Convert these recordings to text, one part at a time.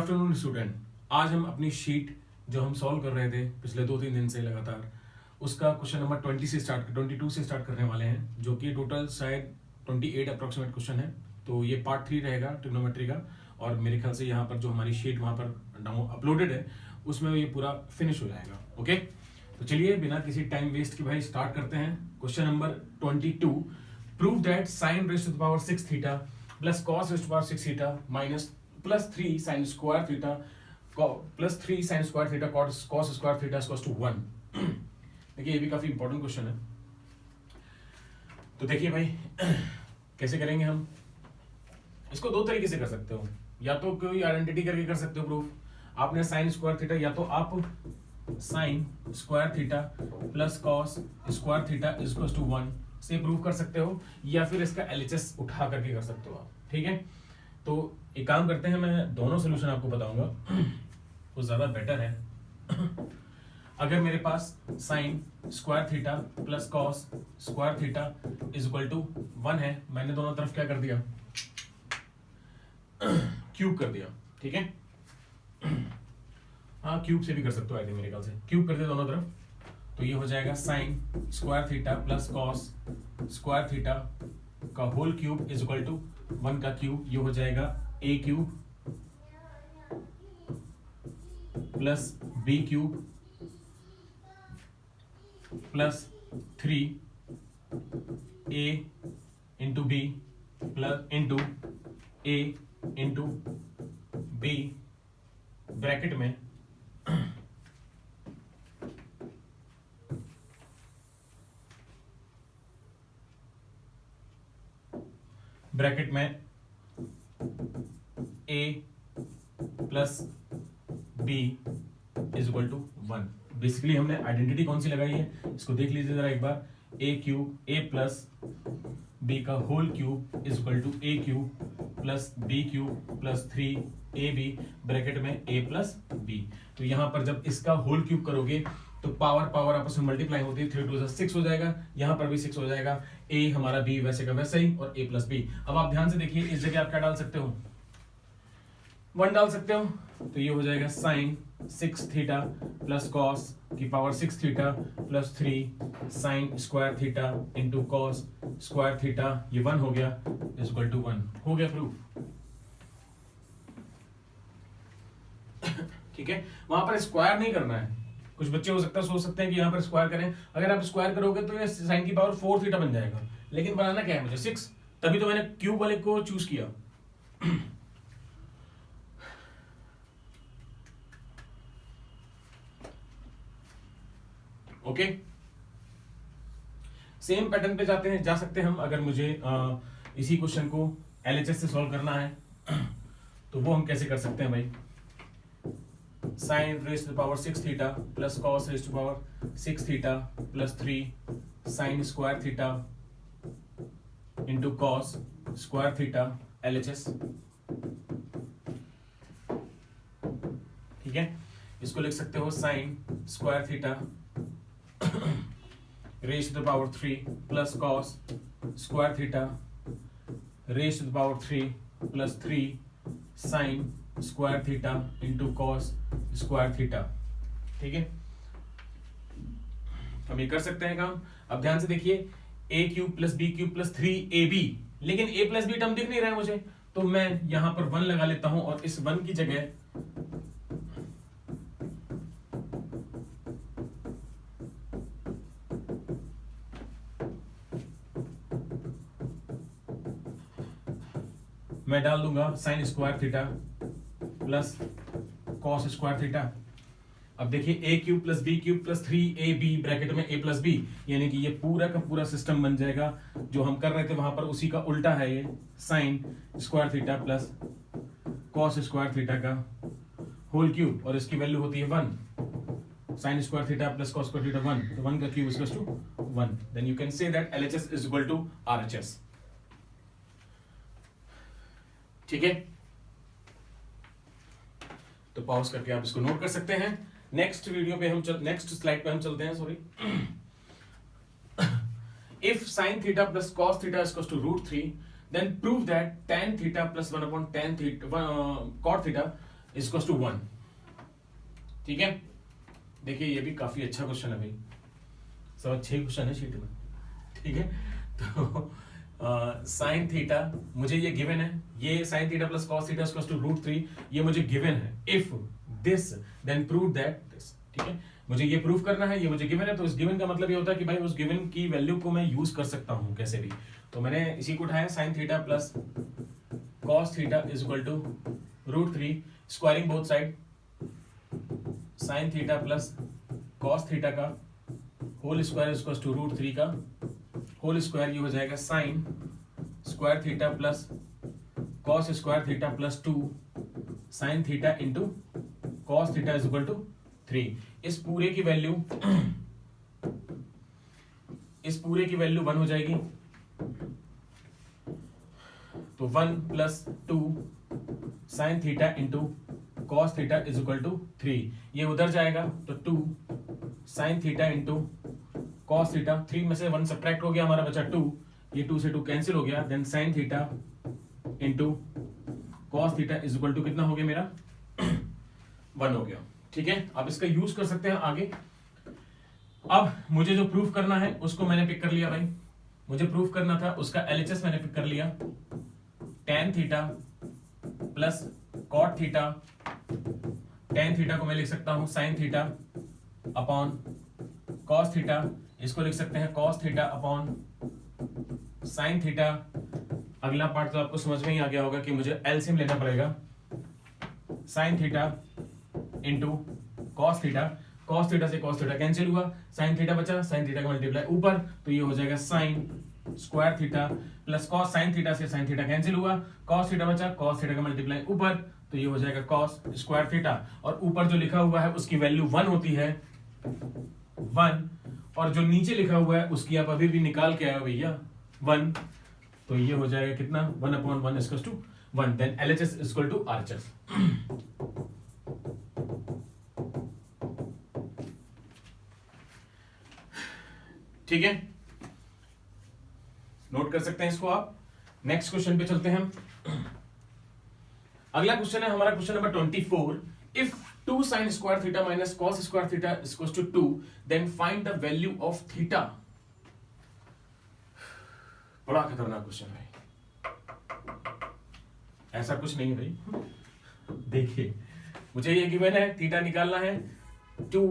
Afternoon student. आज हम अपनी शीट जो हम सॉल्व कर रहे थे पिछले 2-3 दिन से लगातार, उसका क्वेश्चन नंबर 22 से स्टार्ट करने वाले हैं, जो कि टोटल शायद 28 अप्रोक्सीमेट क्वेश्चन है। तो ये पार्ट 3 रहेगा ट्रिग्नोमेट्री का, और मेरे ख्याल से यहाँ पर जो हमारी शीट वहाँ पर अपलोडेड है उसमें ये पूरा फिनिश हो जाएगा। ओके, तो चलिए बिना किसी टाइम वेस्ट के भाई स्टार्ट करते हैं। Question number 22, prove that sine raise to the power 6 theta plus cos raise to the power 6 theta minus plus 3 sine square theta plus 3 sine square theta cos square theta equals to 1। देखिए ये भी काफी important question है। तो देखिए भाई कैसे करेंगे हम इसको, दो तरीके से कर सकते हो। या तो कोई आइडेंटिटी करके कर सकते हो प्रूफ। आपने साइन स्क्वायर थीटा, या तो आप sine square theta plus cos square theta equals to 1 से प्रूव कर सकते हो, या फिर इसका एलएचएस उठा करके कर सकते हो आप। ठीक है, तो एक काम करते हैं, मैं दोनों सोल्यूशन आपको बताऊंगा, वो ज्यादा बेटर है। अगर मेरे पास sine square theta plus cos square theta is equal to 1 है, मैंने दोनों तरफ क्या कर दिया, क्यूब कर दिया। ठीक है, हाँ क्यूब से भी कर सकते हो, आई थिंक मेरे ख्याल से क्यूब कर दिया दोनों तरफ। तो ये हो जाएगा sine square theta plus cos square theta का whole cube is equal to 1 का क्यूब। ये हो जाएगा A cube plus B cube plus 3 A into B plus into A into B bracket में ए plus B is equal to 1। Basically हमने identity कौन सी लगाई है, इसको देख लीजिए जरा एक बार। A cube A plus B का whole cube is equal to a cube plus B cube plus 3 A B bracket में ए प्लस बी। तो यहां पर जब इसका होल क्यूब करोगे तो पावर पावर आपस में मल्टीप्लाई होती है, 3 2 6 हो जाएगा, यहां पर भी 6 हो जाएगा। ए हमारा बी वैसे का वैसे ही, और ए प्लस बी। अब आप ध्यान से देखिए, इस जगह आप क्या डाल सकते हो, 1 डाल सकते हो। तो ये हो जाएगा साइन 6 थीटा प्लस कॉस की power 6 theta plus 3 sine square theta into cos square theta, ये 1 हो गया इज इक्वल टू 1। हो गया प्रूफ। ठीक है, वहां पर स्क्वायर नहीं करना है। कुछ बच्चे हो सकता है सोच सकते हैं कि यहां पर स्क्वायर करें, अगर आप स्क्वायर करोगे तो ये साइन की पावर 4 थीटा बन जाएगा, लेकिन बनाना क्या है मुझे 6, तभी तो मैंने क्यूब वाले को चूज किया। ओके, सेम पैटर्न पे जा सकते हैं हम। अगर मुझे इसी क्वेश्चन को एलएचएस से सॉल्व करना है तो वो हम कैसे कर सकते हैं भाई। Sine raise to the power 6 theta plus cos raise to power 6 theta plus 3 sine square theta into cos square theta LHS. ठीक है, इसको लिख सकते हो sine square theta raise to the power 3 plus cos square theta raise to the power 3 plus 3 sine square theta into cos square theta. ठीक है, हम ये कर सकते हैं काम। अब ध्यान से देखिए, A cube plus B cube plus 3 A B, लेकिन ए प्लस बी टर्म दिख नहीं रहा है मुझे, तो मैं यहां पर 1 लगा लेता हूं, और इस 1 की जगह मैं डाल दूंगा sine square theta plus cos square theta. अब देखिए A cube plus B cube plus 3 A B bracket में ए प्लस बी, यानी कि ये पूरा का पूरा सिस्टम बन जाएगा। जो हम कर रहे थे वहां पर उसी का उल्टा है, ये sine square theta plus cos square theta का होल क्यूब, और इसकी वैल्यू होती है 1। Sine square theta plus cos square theta 1, तो 1 का cube equals to 1। Then you can say that LHS is equal to RHS. ठीक है, तो पॉज करके आप इसको नोट कर सकते हैं। नेक्स्ट वीडियो पे हम नेक्स्ट स्लाइड पे हम चलते हैं, sorry. If sine theta plus cos theta equals to root 3, then prove that tan theta plus 1 upon tan theta cot theta is equal to 1। ठीक है, देखिए ये भी काफी अच्छा क्वेश्चन है भाई, सब 6 क्वेश्चन है शीट में। ठीक है, तो साइन थीटा मुझे ये गिवन है, ये sine theta plus cos theta equals to √3, ये मुझे गिवन है। If this then prove that this. ठीक है, मुझे ये प्रूव करना है, ये मुझे गिवन है, तो इस गिवन का मतलब ये होता है कि भाई उस गिवन की वैल्यू को मैं यूज कर सकता हूं कैसे भी। तो मैंने इसी को उठाया, sine theta plus cos theta is equal to √3, squaring both side, sine theta plus cos theta का whole square is equal to √3 का होल स्क्वायर, ये हो जाएगा sine square theta plus cos square theta plus 2 sine theta into cos theta is equal to 3। इस पूरे की value 1 हो जाएगी, तो 1 plus 2 sine theta into cos theta is equal to 3। ये उधर जाएगा तो 2 sine theta into cos theta, 3 में से 1 सब्ट्रैक्ट हो गया, हमारा बचा 2, ये 2 से 2 कैंसिल हो गया, then sine theta into cos theta is equal to कितना हो गया मेरा 1 हो गया। ठीक है, आप इसका यूज कर सकते हैं आगे। अब मुझे जो प्रूफ करना है उसको मैंने पिक कर लिया भाई, मुझे प्रूफ करना था उसका एलएचएस मैंने पिक कर लिया, tan theta plus cot theta, tan theta को मैं लिख सकता हूं sine theta upon cos theta, इसको लिख सकते हैं cos theta upon sine theta. अगला पार्ट तो आपको समझ में ही आ गया होगा कि मुझे एलसीएम लेना पड़ेगा, sign theta into cos theta, cos theta से कॉस थीटा कैंसिल हुआ, साइन थीटा बचा, साइन थीटा का मल्टीप्लाई ऊपर, तो ये हो जाएगा sine square theta plus cos, sine theta से साइन थीटा कैंसिल हुआ, कॉस थीटा बचा, कॉस थीटा का मल्टीप्लाई ऊपर, तो ये हो जाएगा कॉस स्क्वायर थीटा। और ऊपर जो लिखा हुआ है उसकी वैल्यू 1 होती है, 1, और जो नीचे लिखा हुआ है उसकी आप अभी भी निकाल के आए हो भैया 1, तो ये हो जाएगा कितना 1/1 is equal to 1, then LHS is equal to RHS. ठीक है, नोट कर सकते हैं इसको आप। नेक्स्ट क्वेश्चन पे चलते हैं हम। अगला क्वेश्चन है हमारा question number 24। If 2 sin square theta minus cos square theta is equal to 2, then find the value of theta. बड़ा खतरनाक क्वेश्चन है, ऐसा कुछ नहीं है भाई। देखिए मुझे ये गिवन है, थीटा निकालना है, 2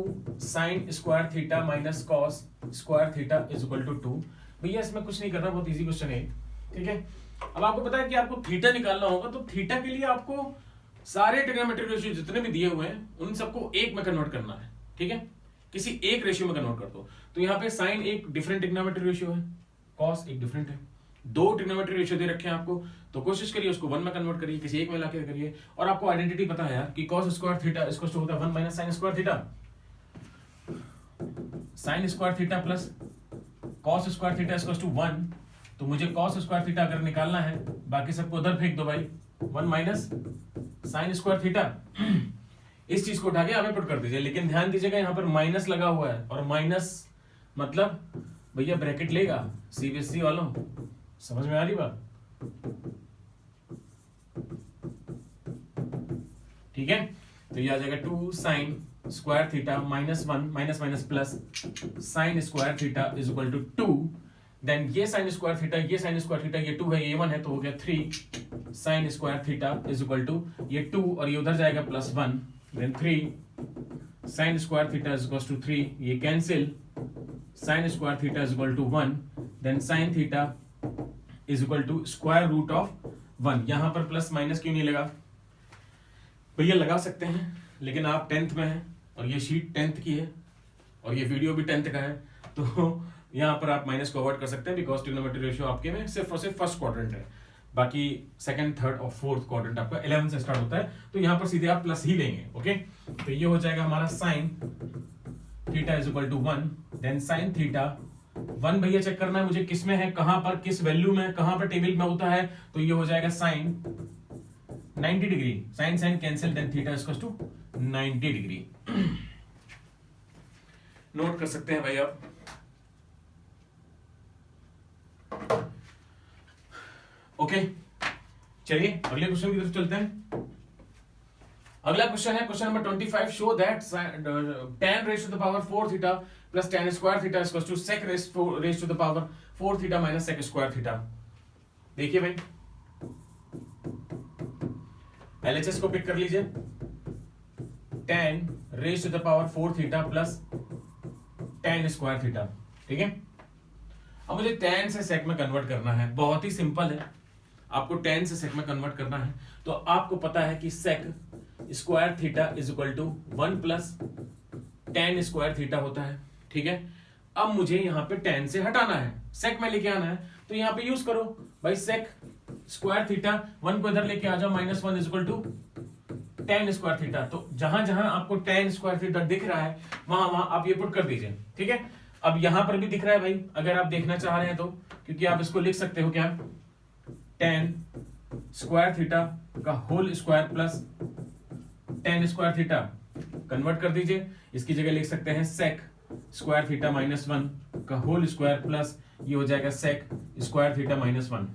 sin square theta minus cos square theta is equal to 2। भैया इसमें कुछ नहीं करना, बहुत इजी क्वेश्चन है। ठीक है, अब आपको पता है कि आपको थीटा निकालना होगा, तो थीटा के लिए आपको सारे ट्रिग्नोमेट्रिक रेशियो जितने भी दिए हुए हैं उन सबको एक में कन्वर्ट करना है। ठीक है, किसी एक रेशियो में कन्वर्ट कर दो। तो यहाँ पे साइन एक डिफरेंट ट्रिग्नोमेट्रिक रेशियो है, कॉस एक डिफरेंट है, 2 ट्रिग्नोमेट्रिक रेशियो दे रखे हैं आपको, तो कोशिश करिए उसको 1 में कन्वर्ट करिए, किसी एक में लाके करिए। और आपको आइडेंटिटी पता है यार कि cos square theta is equal to होता है 1 minus sine square theta, sine square theta plus cos square theta is equal to 1, तो मुझे कॉस स्क्वायर थीटा अगर निकालना है, बाकी सबको उधर फेंक दो भाई, 1 माइनस साइन स्क्वायर थीटा। इस चीज को उठा के हमें पुट कर दीजिए, लेकिन ध्यान दीजिएगा यहाँ पर माइनस लगा हुआ है, और माइनस मतलब भैया ब्रैकेट लेगा, सीबीएसई वालों समझ में आ रही बात। ठीक है, तो ये आ जाएगा 2 sine square theta minus 1 minus minus plus sine square theta is equal to 2, then ये साइन स्क्वायर थीटा, ये साइन स्क्वायर थीटा, ये 2 है, ये 1 है, तो हो गया 3 sine square theta is equal to ये 2 और ये उधर जाएगा plus 1, then 3 sine square theta is equal to 3, ये cancel, sine square theta is equal to 1, then sine theta is equal to square root of 1। यहां पर प्लस माइनस क्यों नहीं लगा भैया? लगा सकते हैं, लेकिन आप 10th में हैं और ये शीट 10th की है और ये वीडियो भी 10th का है, तो यहाँ पर आप माइनस को अवॉइड कर सकते हैं, बिकॉज ट्रिग्नोमेट्रिक रेशियो आपके में सिर्फ और सिर्फ फर्स्ट क्वाड्रेंट है, बाकी सेकंड, थर्ड और फोर्थ क्वाड्रेंट आपका 11 से स्टार्ट होता है, तो यहाँ पर सीधे आप प्लस ही लेंगे। ओके, तो ये हो जाएगा हमारा sine theta is equal to 1, then sine theta 1 भैया चेक करना है मुझे किस में है, कहां पर, किस वैल्यू में, कहां पर टेबल में होता है, तो ये हो जाएगा sine 90 degree, sine sine cancel, then theta is equal to 90 degree. Note कर सकते हैं भाई आप। ओके, चलिए अगले क्वेश्चन की तरफ चलते हैं। अगला क्वेश्चन है question number 25, show that tan raise to the power 4 theta plus tan square theta equals to sec raise to the power 4 theta minus sec square theta. देखिए भाई, एलएचएस को पिक कर लीजिए, tan raise to the power 4 theta plus tan square theta. ठीक है, अब मुझे tan से sec में कन्वर्ट करना है, बहुत ही सिंपल है, आपको tan से sec में कन्वर्ट करना है। तो आपको पता है कि sec square theta is equal to 1 plus tan square theta होता है। ठीक है, अब मुझे यहां पे tan से हटाना है, sec में लेके आना है, तो यहां पे यूज करो भाई sec स्क्वायर थीटा, 1 को इधर लेके आ जाओ, -1 is equal to tan square theta. तो जहां जहां आपको tan स्क्वायर थीटा दिख रहा है वहां वहां आप ये पुट कर दीजिए। ठीक है, अब यहां पर भी दिख रहा है भाई, अगर आप देखना चाह रहे हैं तो, क्योंकि आप इसको लिख सकते हो क्या, tan स्क्वायर थीटा का whole square plus tan square theta, convert कर दीजिए, इसकी जगह लिख सकते हैं sec स्क्वायर थीटा -1 का होल स्क्वायर प्लस ये हो जाएगा sec स्क्वायर थीटा -1।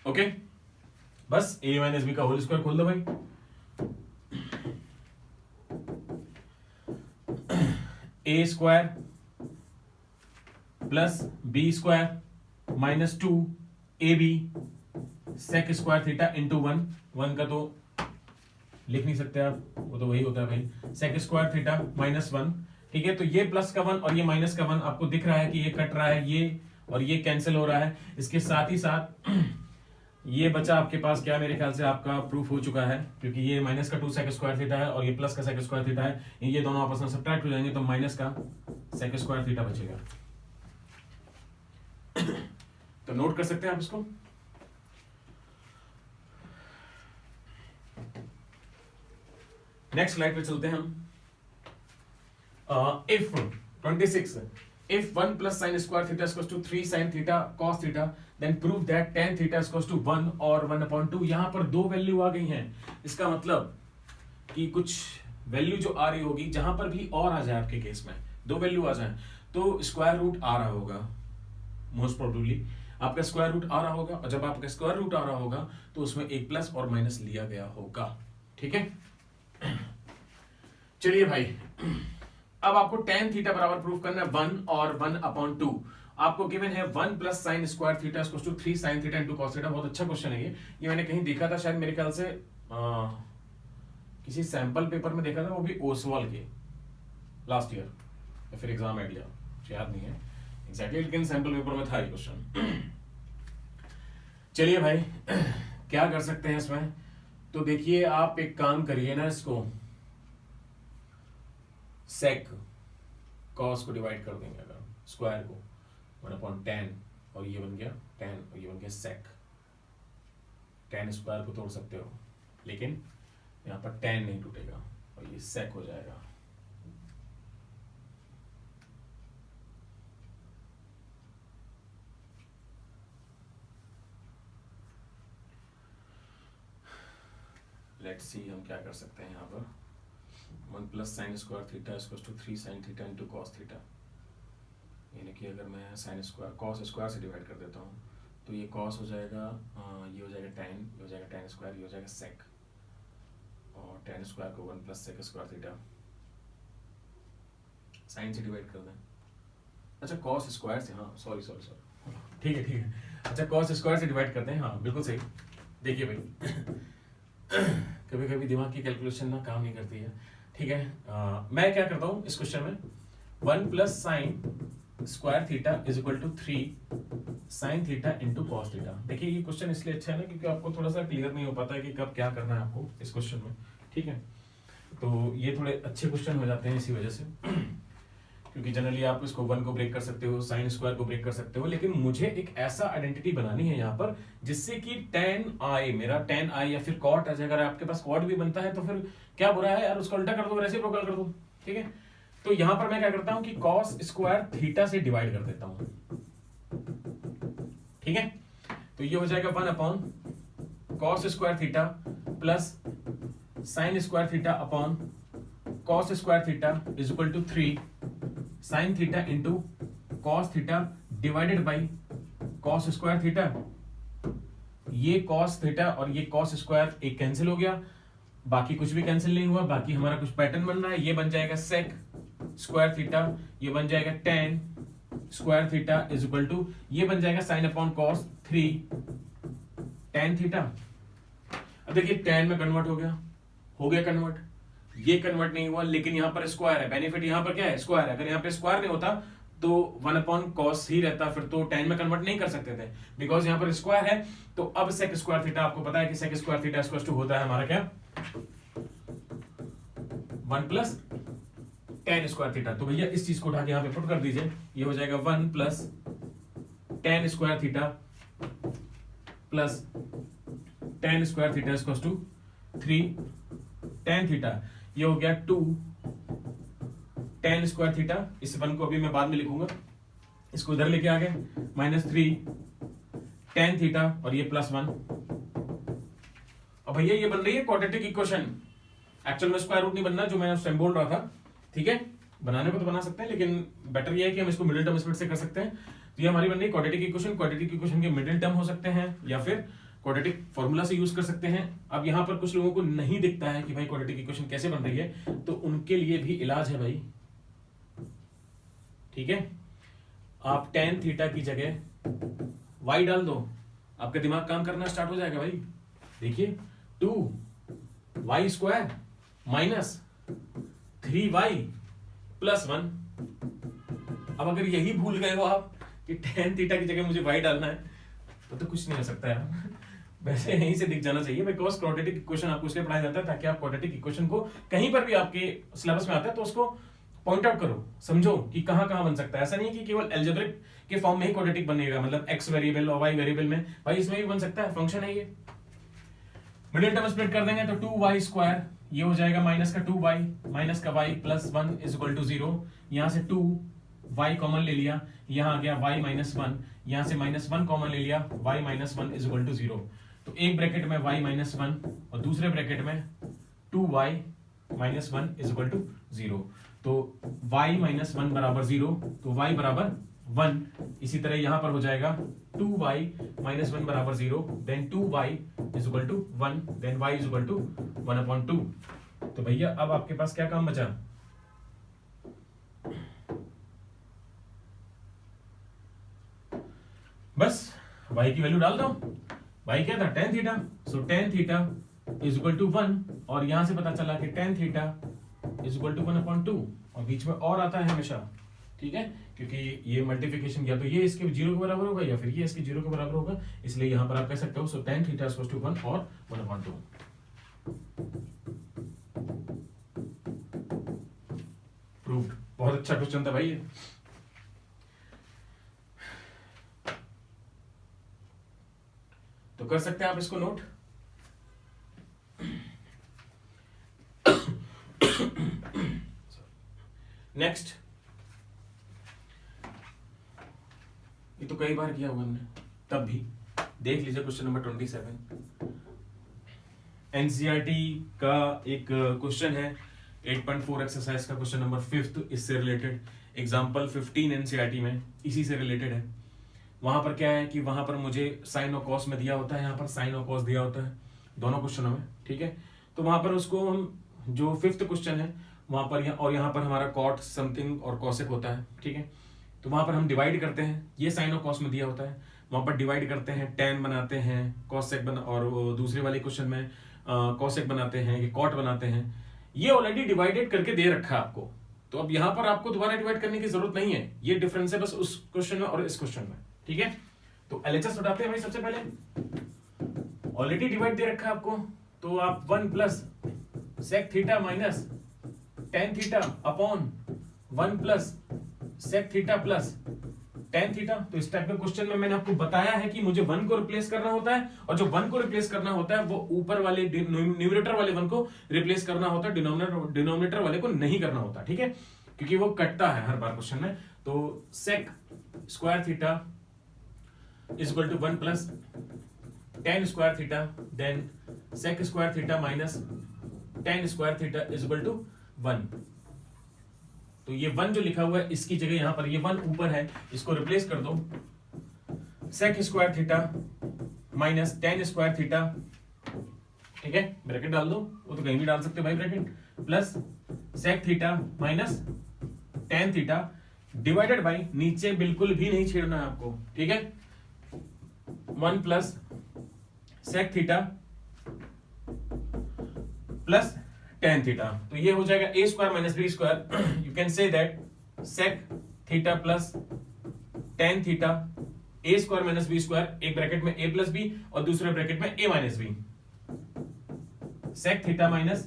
ओके, बस a माइनस बी का होल स्क्वायर खोल दो भाई, a square plus b square minus 2ab sec square theta into 1 का तो लिख नहीं सकते आप, वो तो वही होता है भाई, sec स्क्वायर थीटा -1। ठीक है, तो ये प्लस का 1 और ये माइनस का 1 आपको दिख रहा है कि ये कट रहा है, ये और ये कैंसिल हो रहा है। इसके साथ ही साथ ये बचा आपके पास क्या, मेरे ख्याल से आपका प्रूफ हो चुका है, क्योंकि ये माइनस का 2 sec स्क्वायर थीटा है और ये प्लस का sec स्क्वायर थीटा है, ये दोनों आपस में सब्ट्रैक्ट हो जाएंगे तो माइनस का sec स्क्वायर थीटा बचेगा। तो नोट कर सकते हैं आप इसको। नेक्स्ट स्लाइड पे चलते हैं हम। If 26, if 1 plus sin square theta is equals to 3 sin theta cos theta, then prove that tan theta is equals to 1 और 1/2। यहां पर दो वैल्यू आ गई हैं, इसका मतलब कि कुछ वैल्यू जो आ रही होगी, जहां पर भी और आ जाए, आपके केस में दो वैल्यू आ जाए तो स्क्वायर रूट आ रहा होगा, मोस्ट प्रोबेबली आपका स्क्वायर रूट आ रहा होगा, और जब आपका स्क्वायर रूट आ रहा होगा तो उसमें एक प्लस और माइनस लिया गया होगा। ठीक है, चलिए भाई, अब आपको tan थीटा बराबर प्रूफ करना है 1 और 1/2। आपको गिवन है 1 plus sine square theta equals to 3 sine theta into cos theta. बहुत अच्छा क्वेश्चन है ये मैंने कहीं देखा था, शायद मेरे ख्याल से किसी सैंपल पेपर में देखा था, वो भी ओसवाल के लास्ट ईयर या फिर एग्जाम आइडिया, याद नहीं है एग्जैक्टली, लेकिन सैंपल पेपर में था ये क्वेश्चन। चलिए भाई, क्या कर सकते हैं इसमें, तो देखिए आप एक काम करिए ना, इसको sec cos को डिवाइड कर देंगे, अगर स्क्वायर को 1/tan, और ये बन गया tan और ये बन गया sec। tan स्क्वायर को तोड़ सकते हो, लेकिन यहाँ पर tan नहीं टूटेगा और ये sec हो जाएगा। लेट्स सी हम क्या कर सकते हैं यहाँ पर। 1 plus sine square theta equals to 3 sine theta into cos theta, यानी कि अगर मैं साइन स्क्वायर कॉस स्क्वायर से डिवाइड कर देता हूँ तो ये कॉस हो जाएगा, ये हो जाएगा tan, ये हो जाएगा tan स्क्वायर, ये हो जाएगा sec, और tan स्क्वायर को 1 plus sec square theta sign से डिवाइड कर दें। अच्छा कॉस स्क्वायर से, हाँ सॉरी, ठीक है, अच्छा कॉस स्क्वायर से डिवाइड करते हैं, हाँ बिल्कुल सही। देखिए भाई कभी कभी दिमाग की कैलकुलेशन ना काम नहीं करती है। ठीक है, मैं क्या करता हूँ इस क्वेश्चन में, 1 plus sine square theta is equal to 3 sine theta into cos theta. देखिए ये क्वेश्चन इसलिए अच्छा है ना, क्योंकि आपको थोड़ा सा क्लियर नहीं हो पाता है कि कब क्या करना है आपको इस क्वेश्चन में। ठीक है, तो ये थोड़े अच्छे क्वेश्चन हो जाते हैं इसी वजह से, क्योंकि जनरली आप इसको 1 को ब्रेक कर सकते हो, साइन स्क्वायर को ब्रेक कर सकते हो, लेकिन मुझे एक ऐसा आइडेंटिटी बनानी है यहाँ पर जिससे कि tan i, मेरा tan i या फिर cot, अगर आपके पास cot भी बनता है तो फिर क्या बुरा है यार, उसका उल्टा कर दो, रेसिप्रोकल कर दो। ठीक है, तो यहाँ पर मैं क्या करता हूँ कि cos स्क्वायर थीटा से डिवाइड कर देता हूँ। ठीक है, तो ये हो जाएगा 1 cos square theta plus sine square theta upon cos square theta is equal to 3 sine theta into cos theta divided by cos square theta. ये कॉस थीटा और ये कॉस स्क्वायर एक कैंसिल हो गया, बाकी कुछ भी कैंसिल नहीं हुआ, बाकी हमारा कुछ पैटर्न बन रहा है। ये बन जाएगा सेक स्क्वायर थीटा, ये बन जाएगा tan square theta is equal to, ये बन जाएगा sine upon cos 3 tan theta. अब देखिए टेन में कन्वर्ट हो गया कन्वर्ट, ये कन्वर्ट नहीं हुआ, लेकिन यहां पर स्क्वायर है। बेनिफिट यहां पर क्या है, स्क्वायर है। अगर यहां पे स्क्वायर नहीं होता तो 1 अपॉन कॉस ही रहता, फिर तो टेन में कन्वर्ट नहीं कर सकते थे, बिकॉज यहां पर स्क्वायर है। तो अब सेक स्क्वायर थीटा, आपको पता है कि sec square theta equal to होता है हमारा क्या, 1 प्लस टेन स्क्वायर थीटा। तो भैया इस चीज को उठा के यहां पे पुट कर दीजिए, ये हो जाएगा 1 plus tan square theta plus tan square theta equal to 3 tan theta. ये हो गया 2 टेन स्क्वायर थीटा। इस 1 को अभी मैं बाद में लिखूंगा, इसको इधर लेके आ गए, -3 टेन थीटा और ये +1। अब भैया ये बन रही है क्वाड्रेटिक इक्वेशन। एक्चुअल में स्क्वायर रूट नहीं बनना, जो मैं उस टाइम बोल रहा था, ठीक है। बनाने को तो बना सकते हैं, लेकिन बेटर ये है कि हम इसको मिडिल टर्म स्प्लिट से कर सकते हैं। तो ये हमारी बन रही है क्वाड्रेटिक इक्वेशन। क्वाड्रेटिक इक्वेशन के मिडिल टर्म हो सकते हैं या फिर क्वाड्रेटिक फॉर्मूला से यूज कर सकते हैं। अब यहां पर कुछ लोगों को नहीं दिखता है कि भाई क्वाड्रेटिक इक्वेशन कैसे बन रही है, तो उनके लिए भी इलाज है भाई, ठीक है। आप टेन थीटा की जगह y डाल दो, आपका दिमाग काम करना स्टार्ट हो जाएगा भाई। देखिए 2y square minus 3y plus 1। अब अगर यही भूल गए हो आप कि टेन थीटा की जगह मुझे y डालना है, तो कुछ नहीं हो सकता है। वैसे यहीं से दिख जाना चाहिए, बिकॉज क्वाड्रेटिक इक्वेशन आपको इसलिए पढ़ाया जाता है ताकि आप क्वाड्रेटिक इक्वेशन को कहीं पर भी आपके सिलेबस में आता है तो उसको पॉइंट आउट करो, समझो कि कहां कहां बन सकता है। ऐसा नहीं कि केवल एल्जेब्रिक के फॉर्म में ही क्वाड्रेटिक बनेगा, मतलब x वेरिएबल और y वेरिएबल में, भाई इसमें भी बन सकता है, फंक्शन है ये। मिडिल टर्म स्प्लिट कर देंगे तो 2y स्क्वायर, ये हो जाएगा माइनस का 2y माइनस का y plus 1 is equal to 0। यहां से 2y कॉमन ले लिया, यहां आ गया y माइनस 1, यहां से -1 कॉमन ले लिया, y minus 1 is equal to 0। तो एक ब्रैकेट में y माइनस 1 और दूसरे ब्रैकेट में 2y minus 1 is equal to 0। तो y माइनस 1 बराबर 0, तो y बराबर 1। इसी तरह यहां पर हो जाएगा 2y माइनस 1 बराबर 0, then 2y is equal to 1, then y is equal to 1/2। तो भैया अब आपके पास क्या काम बचा, बस y की वैल्यू डाल दो। y क्या था, tan theta, so tan theta is equal to 1, और यहां से पता चला कि tan theta is equal to 1/2, और बीच में और आता है हमेशा, ठीक है, क्योंकि ये मल्टीप्लिकेशन या तो ये इसके 0 के बराबर होगा या फिर ये इसके 0 के बराबर होगा, इसलिए यहां पर आप कह सकते हो। So tan theta is equal to 1 और 1/2। प्रूव्ड। बहुत अच्छा क्वेश्चन था भाई ये। तो कर सकते हैं आप इसको नोट। नेक्स्ट, ये तो कई बार किया हुआ हमने, तब भी देख लीजिए क्वेश्चन नंबर 27। एनसीईआरटी का एक क्वेश्चन है, 8.4 एक्सरसाइज का क्वेश्चन नंबर 5, इससे रिलेटेड। एग्जाम्पल 15 एनसीईआरटी में इसी से रिलेटेड है। वहां पर क्या है कि वहां पर मुझे साइन और कॉस में दिया होता है, यहाँ पर साइन और कॉस दिया होता है दोनों क्वेश्चनों में, ठीक है। तो वहां पर उसको हम, जो 5th क्वेश्चन है वहां पर और यहाँ पर हमारा कॉट समथिंग और कॉसेक होता है, ठीक है। तो वहां पर हम डिवाइड करते हैं, ये साइन और कॉस में दिया होता है, वहां पर डिवाइड करते हैं, टेन बनाते हैं, कॉसेक बना, और दूसरे वाले क्वेश्चन में कॉसेक बनाते हैं, ये कॉट बनाते हैं। ये ऑलरेडी डिवाइडेड करके दे रखा है आपको, तो अब यहाँ पर आपको दोबारा डिवाइड करने की जरूरत नहीं है। ये डिफरेंस है बस उस क्वेश्चन में और इस क्वेश्चन में, ठीक है। तो एलएचएस उठाते हैं भाई सबसे पहले, ऑलरेडी डिवाइड दे रखा है आपको, तो आप 1 plus sec theta minus tan theta upon 1 plus sec theta plus tan theta. तो इस टाइप के क्वेश्चन में मैंने आपको बताया है कि मुझे 1 को रिप्लेस करना होता है, और जो 1 को रिप्लेस करना होता है वो ऊपर वाले न्यूमरेटर वाले 1 को रिप्लेस करना होता है, डिनोमिनेटर वाले को नहीं करना होता, ठीक है, क्योंकि वो कटता है हर बार क्वेश्चन में। तो sec square theta is equal to 1 plus tan square theta, then sec square theta minus tan square theta is equal to 1। तो ये 1 जो लिखा हुआ है इसकी जगह यहां पर ये 1 ऊपर है, इसको रिप्लेस कर दो, sec square theta minus tan square theta ठीक है, ब्रैकेट डाल दो, वो तो कहीं भी डाल सकते हो भाई bracket, plus sec theta minus tan theta divided by, नीचे बिल्कुल भी नहीं छेड़ना है आपको, ठीक है, 1 plus sec theta plus tan theta. तो ये हो जाएगा A square minus B square, you can say that sec theta plus tan theta A square minus B square, एक ब्रैकेट में ए प्लस बी और दूसरे ब्रैकेट में A minus B, sec theta minus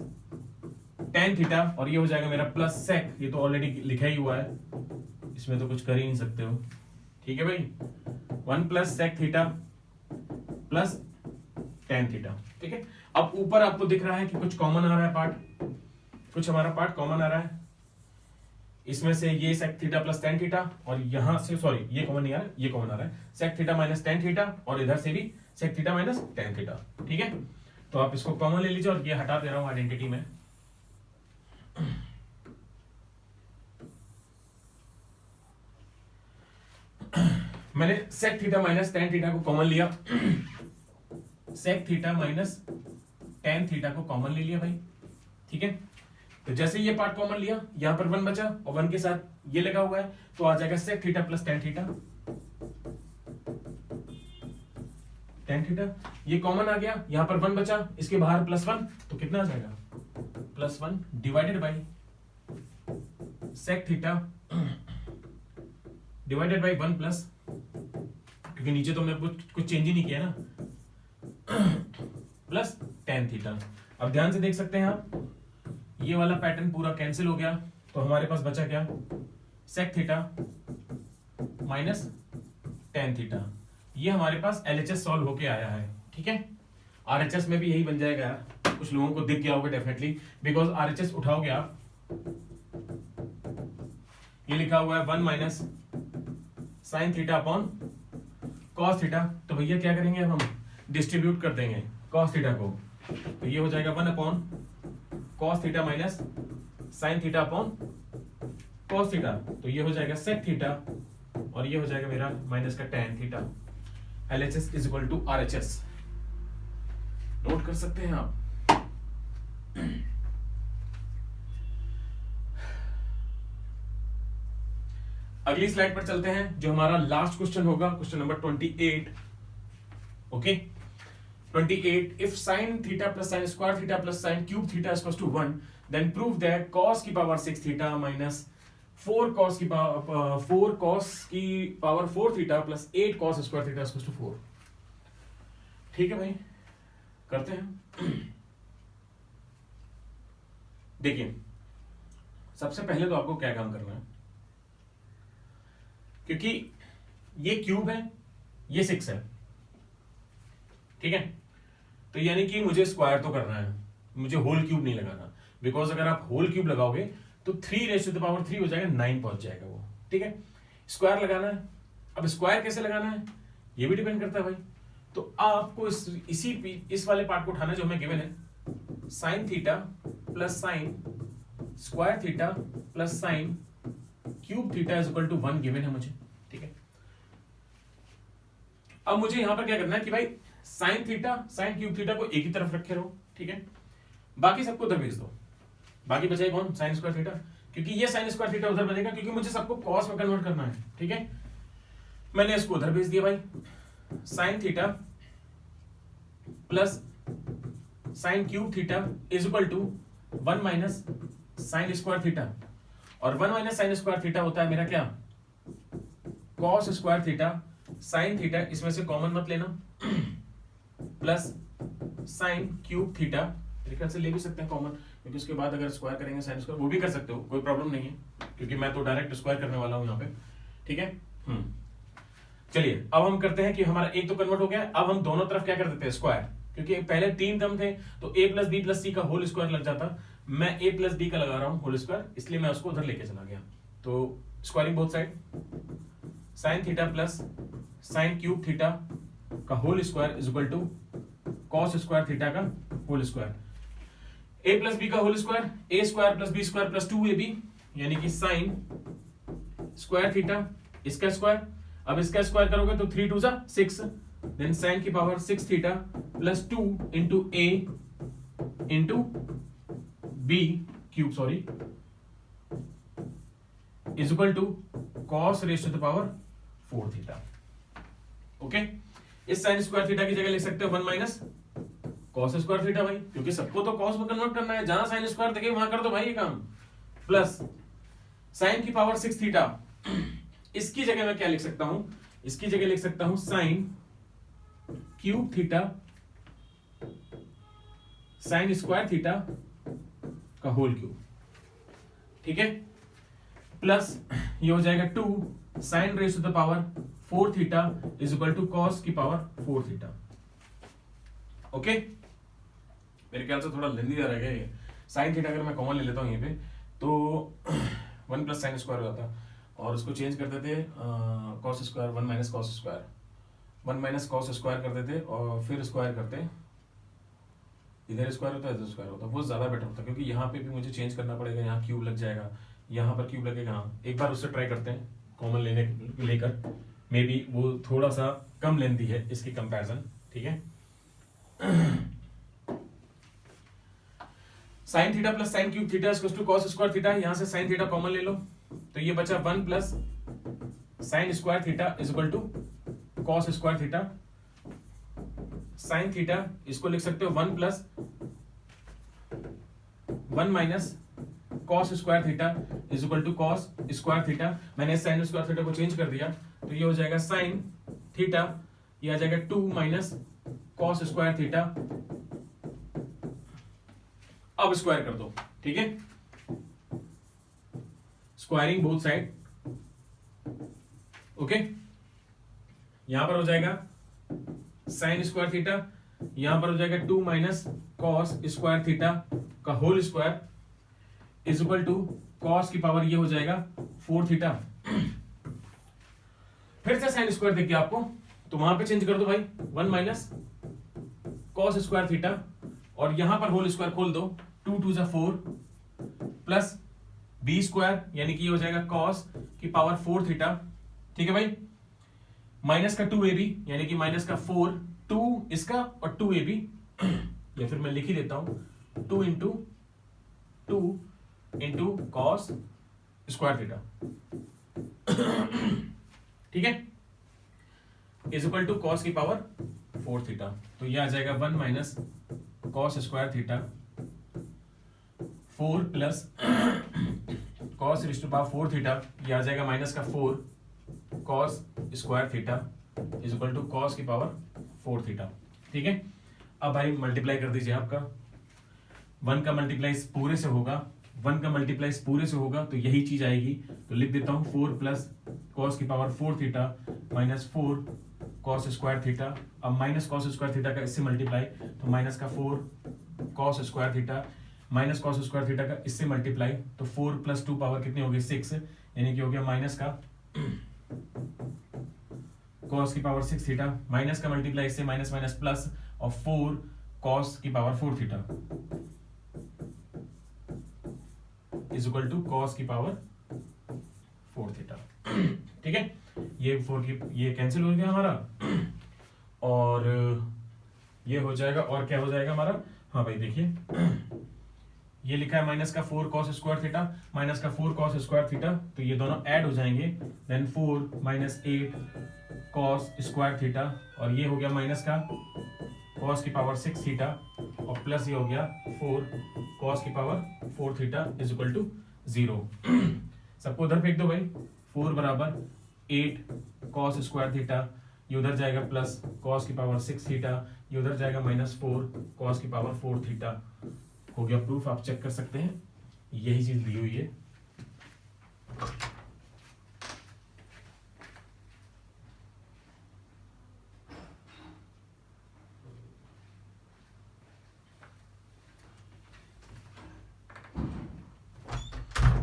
tan theta, और ये हो जाएगा मेरा प्लस सेक, ये तो ऑलरेडी लिखा ही हुआ है, इसमें तो कुछ कर ही नहीं सकते हो, ठीक है भाई, 1 plus sec theta plus tan theta, ठीक है। अब ऊपर आपको दिख रहा है कि कुछ कॉमन आ रहा है पार्ट, कुछ हमारा पार्ट कॉमन आ रहा है, इसमें से ये sec theta plus tan theta, और यहां से सॉरी ये कॉमन नहीं आ रहा है, ये कॉमन आ रहा है, sec theta minus tan theta, और इधर से भी sec theta minus tan theta, ठीक है। तो आप इसको कॉमन ले लीजिए और ये हटा दे रहा हूं आइडेंटिटी में, मैंने sec theta minus tan theta को कॉमन लिया, sec theta minus tan theta को कॉमन ले लिया भाई, ठीक है। तो जैसे ये पार्ट कॉमन लिया, यहां पर 1 बचा और 1 के साथ ये लगा हुआ है, तो आ जाएगा sec theta plus tan theta, tan theta, ये कॉमन आ गया, यहां पर 1 बचा, इसके बाहर प्लस 1, तो कितना आ जाएगा plus 1 divided by sec theta divided by 1 plus, क्योंकि नीचे तो हमने कुछ चेंज ही नहीं किया ना, प्लस टेन थीटा। अब ध्यान से देख सकते हैं आप, ये वाला पैटर्न पूरा कैंसिल हो गया, तो हमारे पास बचा क्या, sec theta minus tan theta, ये हमारे पास एलएचएस सॉल्व होके आया है, ठीक है। आरएचएस में भी यही बन जाएगा यार, कुछ लोगों को दिख गया होगा डेफिनेटली, बिकॉज आरएचएस उठाओगे आप, ये लिखा हुआ है 1 minus sign theta upon cos theta, तो भैया क्या करेंगे अब हम डिस्ट्रीब्यूट कर देंगे कॉस थीटा को, तो ये हो जाएगा 1 upon cos theta minus sign theta upon cos theta, तो ये हो जाएगा सेक थीटा, और ये हो जाएगा मेरा माइनस का tan theta, LHS is equal to RHS, note कर सकते हैं आप। अगली स्लाइड पर चलते हैं, जो हमारा लास्ट क्वेश्चन होगा, question number 28, okay 28, if sin theta plus sin square theta plus sin cube theta equals to 1, then prove that cos की पावर 6 थीटा माइनस 4 cos की power 4 theta plus 8 cos square theta equals to 4, ठीक है भाई, करते हैं। देखिए, सबसे पहले तो आपको क्या काम करना है, क्योंकि ये क्यूब है, ये 6 है, ठीक है, तो यानी कि मुझे स्क्वायर तो करना है, मुझे होल क्यूब नहीं लगाना, बिकॉज अगर आप होल क्यूब लगाओगे तो 3 हो जाएगा, 9 पहुंच जाएगा वो, ठीक है। स्क्वायर लगाना है, अब स्क्वायर कैसे लगाना है ये भी डिपेंड करता है भाई, तो आपको इस वाले पार्ट को उठाना जो हमें गिवन है, sine theta plus sine square theta plus sine cube theta is equal to 1 given है मुझे, ठीक है। अब मुझे यहां पर क्या करना है कि भाई sine theta sine cube theta को एक ही तरफ रखे रहो, ठीक है, बाकी सबको उधर भेज दो, बाकी बचेगा कौन, साइन स्क्वायर थीटा, क्योंकि ये साइन स्क्वायर थीटा उधर बनेगा, क्योंकि मुझे सबको कॉस में कन्वर्ट करना है, ठीक है। मैंने इसको उधर भेज दिया भाई, sine theta plus sine cube theta is equal to 1 minus sine square theta, और 1 माइनस साइन स्क्वायर थीटा होता है मेरा क्या, cos square theta sine theta, इसमें से कॉमन मत लेना, प्लस साइन क्यूब थीटा, मेरे ख्याल से ले भी सकते हैं कॉमन, क्योंकि उसके बाद अगर स्क्वायर करेंगे साइन स्क्वायर वो भी कर सकते हो, कोई प्रॉब्लम नहीं है, क्योंकि मैं तो डायरेक्ट स्क्वायर करने वाला हूं यहाँ पे, ठीक है। चलिए अब हम करते हैं कि हमारा एक तो कन्वर्ट हो गया, अब हम दोनों तरफ क्या कर देते हैं, स्क्वायर, क्योंकि पहले 3 टर्म थे, तो a प्लस बी प्लस सी का होल स्क्वायर लग जाता, मैं a प्लस बी का लगा रहा हूं होल स्क्वायर, इसलिए मैं उसको उधर लेके चला गया, तो squaring both side, sine theta plus sine cube theta का whole square is equal to cos square theta का whole square, a plus B का whole square, a square plus B square plus 2ab, यानी कि sine square theta, इसका square, अब इसका square करोगे तो 3 2 6, देन साइन की power 6 theta plus 2 into a into B cube sorry is equal to cos raise to the power 4 theta. Okay, इस sine square theta की जगह लिख सकते हो 1 माइनस कॉस स्क्वायर थीटा भाई, क्योंकि सबको तो कॉस में कन्वर्ट करना है, जहां साइन स्क्वायर देखे वहां कर दो भाई ये काम, प्लस साइन की पावर 6 थीटा। इसकी जगह मैं क्या लिख सकता हूं, इसकी जगह लिख सकता हूं sine cube theta sine square theta का होल क्यूब, ठीक है, प्लस ये हो जाएगा 2 sine raise to the power 4 theta is equal to cos की पावर 4 थीटा। ओके, मेरे ख्याल से थोड़ा लेंदी रह गया ये। साइन थीटा अगर मैं कॉमन ले लेता हूं यहीं पे तो 1 प्लस साइन स्क्वायर हो जाता, और उसको चेंज कर देते cos square 1 minus cos square, 1 minus cos square कर देते और फिर स्क्वायर करते, इधर स्क्वायर होता है इधर स्क्वायर होता, वो ज्यादा बेटर होता, क्योंकि यहाँ पे भी मुझे चेंज करना पड़ेगा, यहाँ क्यूब लग जाएगा, यहाँ पर क्यूब लगेगा। हाँ, एक बार उससे ट्राई करते हैं कॉमन लेकर, मे बी वो थोड़ा सा कम लेंथी है इसकी कंपैरिजन, ठीक है। Sine theta plus sine cube theta equals to cos square theta, यहां से साइन थीटा कॉमन ले लो तो ये बचा 1 plus sine square theta is equal to cos square theta. Sine theta इसको लिख सकते हो 1 plus 1 minus cos square theta is equal to cos square theta. मैंने साइन स्क्वायर थीटा को चेंज कर दिया तो ये हो जाएगा साइन थीटा, ये आ जाएगा 2 माइनस कॉस स्क्वायर थीटा। अब स्क्वायर कर दो, ठीक है, स्क्वायरिंग बोथ साइड। ओके, यहां पर हो जाएगा साइन स्क्वायर थीटा, यहां पर हो जाएगा 2 माइनस कॉस स्क्वायर थीटा का whole square is equal to cos की पावर ये हो जाएगा 4 थीटा। फिर से साइन स्क्वायर देखिए आपको तो वहां पे चेंज कर दो भाई 1 माइनस कॉस स्क्वायर थीटा, और यहां पर होल स्क्वायर खोल दो, 2 2 जा 4 प्लस बी स्क्वायर यानी कि ये हो जाएगा कॉस की पावर 4 थीटा, ठीक है भाई, माइनस का 2ab यानी कि माइनस का 4, 2 इसका और 2ab, या फिर मैं लिख ही देता हूं 2 इंटू कॉस स्क्वायर थीटा, ठीक है, इज इक्वल टू कॉस की पावर 4 थीटा। तो ये आ जाएगा 1 minus cos square theta 4 plus cos raise to power 4 theta, ये आ जाएगा माइनस का 4 cos square theta is equal to cos की पावर 4 थीटा, ठीक है। अब भाई मल्टीप्लाई कर दीजिए, आपका 1 का मल्टीप्लाई पूरे से होगा, 1 का मल्टीप्लाई पूरे से होगा तो यही चीज आएगी, तो लिख देता हूं 4 प्लस कॉस की power 4 theta minus 4 cos square theta. अब माइनस कॉस स्क्वायर थीटा का इससे मल्टीप्लाई तो माइनस का 4 cos square theta minus cos square theta का इससे मल्टीप्लाई तो 4 प्लस 2 पावर कितनी होगी 6, यानी कि हो गया माइनस का कॉस की पावर 6 थीटा, माइनस का मल्टीप्लाई इससे माइनस माइनस प्लस और 4 कॉस की power 4 theta is equal to cos की पावर 4 थीटा, ठीक है। ये 4 की ये कैंसिल हो गया हमारा, और ये हो जाएगा, और क्या हो जाएगा हमारा, हाँ भाई देखिए ये लिखा है माइनस का 4 कॉस स्क्वायर थीटा माइनस का 4 कॉस स्क्वायर थीटा, तो ये दोनों ऐड हो जाएंगे, then 4 minus 8 cos square theta, और ये हो गया माइनस का कॉस की पावर 6 थीटा और प्लस ये हो गया 4 कॉस की power 4 theta is equal to 0। सबको उधर फेंक दो भाई, 4 बराबर 8 कॉस स्क्वायर थीटा, ये उधर जाएगा प्लस कॉस की पावर 6 थीटा, ये उधर जाएगा माइनस 4 कॉस की पावर 4 थीटा। हो गया प्रूफ, आप चेक कर सकते हैं, यही चीज दी हुई है।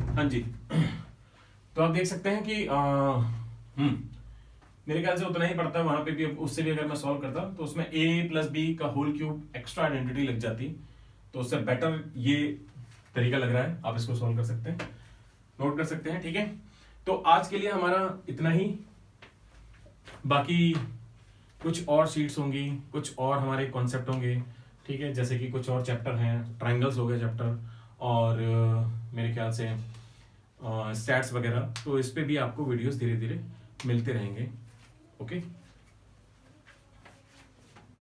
हाँ जी, तो आप देख सकते हैं कि मेरे ख्याल से उतना ही पड़ता है वहां पे भी, उससे भी अगर मैं सॉल्व करता तो उसमें a प्लस बी का होल क्यूब एक्स्ट्रा आइडेंटिटी लग जाती, तो उससे बेटर ये तरीका लग रहा है, आप इसको सॉल्व कर सकते हैं, नोट कर सकते हैं, ठीक है। तो आज के लिए हमारा इतना ही, बाकी कुछ और शीट्स होंगी, कुछ और हमारे कॉन्सेप्ट होंगे, ठीक है, जैसे कि कुछ और चैप्टर हैं, ट्रायंगल्स हो गए चैप्टर, और मेरे ख्याल से स्टैट्स वगैरह, तो इस पे भी आपको वीडियोस धीरे धीरे मिलते रहेंगे। ओके।